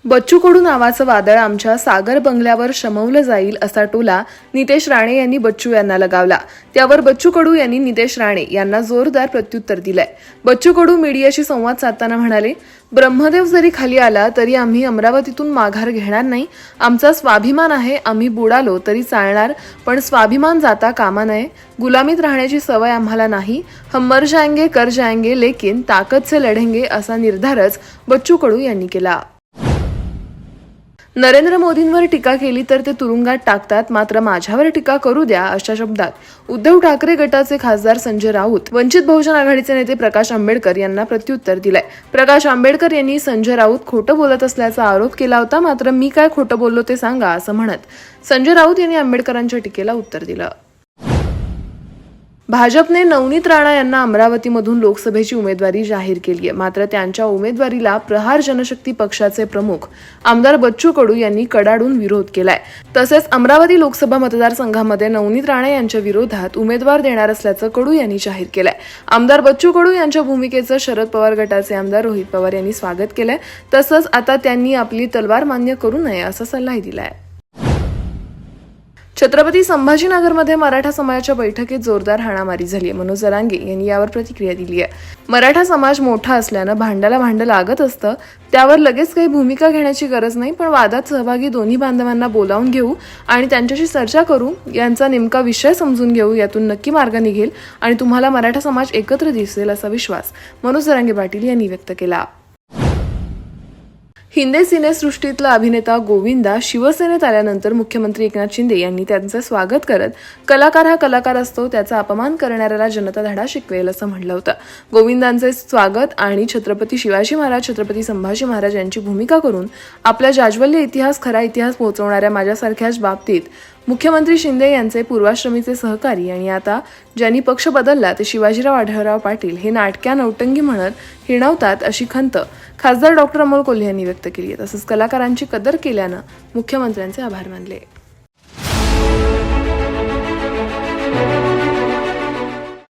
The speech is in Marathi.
बच्चू कडू नावाचं वादळ आमच्या सागर बंगल्यावर शमवलं जाईल असा टोला नितेश राणे यांनी बच्चू यांना लगावला। त्यावर बच्चू कडू यांनी नितेश राणे यांना जोरदार प्रत्युत्तर दिलंय। बच्चू कडू मीडियाशी संवाद साधताना म्हणाले, ब्रह्मदेव जरी खाली आला तरी आम्ही अमरावतीतून माघार घेणार नाही। आमचा स्वाभिमान आहे, आम्ही बुडालो तरी चालणार, पण स्वाभिमान जाता कामा नये। गुलामीत राहण्याची सवय आम्हाला नाही। हम मर जाएंगे कर जाएंगे लेकिन ताकद से लढेंगे असा निर्धारच बच्चू कडू यांनी केला। नरेंद्र मोदींवर टीका केली तर ते तुरुंगात टाकतात, मात्र माझ्यावर टीका करू द्या अशा शब्दात उद्धव ठाकरे गटाचे खासदार संजय राऊत, वंचित बहुजन आघाडीचे नेते प्रकाश आंबेडकर यांना प्रत्युत्तर दिलंय। प्रकाश आंबेडकर यांनी संजय राऊत खोटं बोलत असल्याचा आरोप केला होता, मात्र मी काय खोटं बोललो ते सांगा असं म्हणत संजय राऊत यांनी आंबेडकरांच्या टीकेला उत्तर दिलं। भाजपने नवनीत राणा यांना अमरावतीमधून लोकसभेची उमेदवारी जाहीर केली आहे, मात्र त्यांच्या उमेदवारीला प्रहार जनशक्ती पक्षाचे प्रमुख आमदार बच्चू कडू यांनी कडाडून विरोध केलाय। तसेच अमरावती लोकसभा मतदारसंघामध्ये नवनीत राणा यांच्या विरोधात उमेदवार देणार असल्याचं कडू यांनी जाहीर केलंय। आमदार बच्चू कडू यांच्या भूमिकेचं शरद पवार गटाचे आमदार रोहित पवार यांनी स्वागत केलंय। तसंच आता त्यांनी आपली तलवार मान्य करू नये असा सल्लाही दिलाय। छत्रपती संभाजीनगरमध्ये मराठा समाजाच्या बैठकीत जोरदार हाणामारी झाली आहे। मनोज जरांगे यांनी यावर प्रतिक्रिया दिली आहे। मराठा समाज मोठा असल्यानं भांड्याला भांडं लागत असतं, त्यावर लगेच काही भूमिका घेण्याची गरज नाही, पण वादात सहभागी दोन्ही बांधवांना बोलावून घेऊ आणि त्यांच्याशी चर्चा करू, यांचा नेमका विषय समजून घेऊ, यातून नक्की मार्ग निघेल आणि तुम्हाला मराठा समाज एकत्र दिसेल असा विश्वास मनोज जरांगे पाटील यांनी व्यक्त केला। हिंदी सिनेसृष्टीतला अभिनेता गोविंदा शिवसेनेत आल्यानंतर मुख्यमंत्री एकनाथ शिंदे यांनी त्यांचं स्वागत करत कलाकार हा कलाकार असतो, त्याचा अपमान करणाऱ्याला जनता धडा शिकवेल असं म्हटलं होतं। गोविंदांचे स्वागत आणि छत्रपती शिवाजी महाराज, छत्रपती संभाजी महाराज यांची भूमिका करून आपल्या जाज्वल्य इतिहास, खरा इतिहास पोहोचवणाऱ्या माझ्यासारख्याच बाबतीत मुख्यमंत्री शिंदे यांचे पूर्वाश्रमीचे सहकारी आणि आता ज्यांनी पक्ष बदलला ते शिवाजीराव आढळराव पाटील हे नाटक्या नौटंगी म्हणत हिणवतात अशी खंत खासदार डॉक्टर अमोल कोल्हे यांनी व्यक्त केली आहे। तसंच कलाकारांची कदर केल्यानं मुख्यमंत्र्यांचे आभार मानले।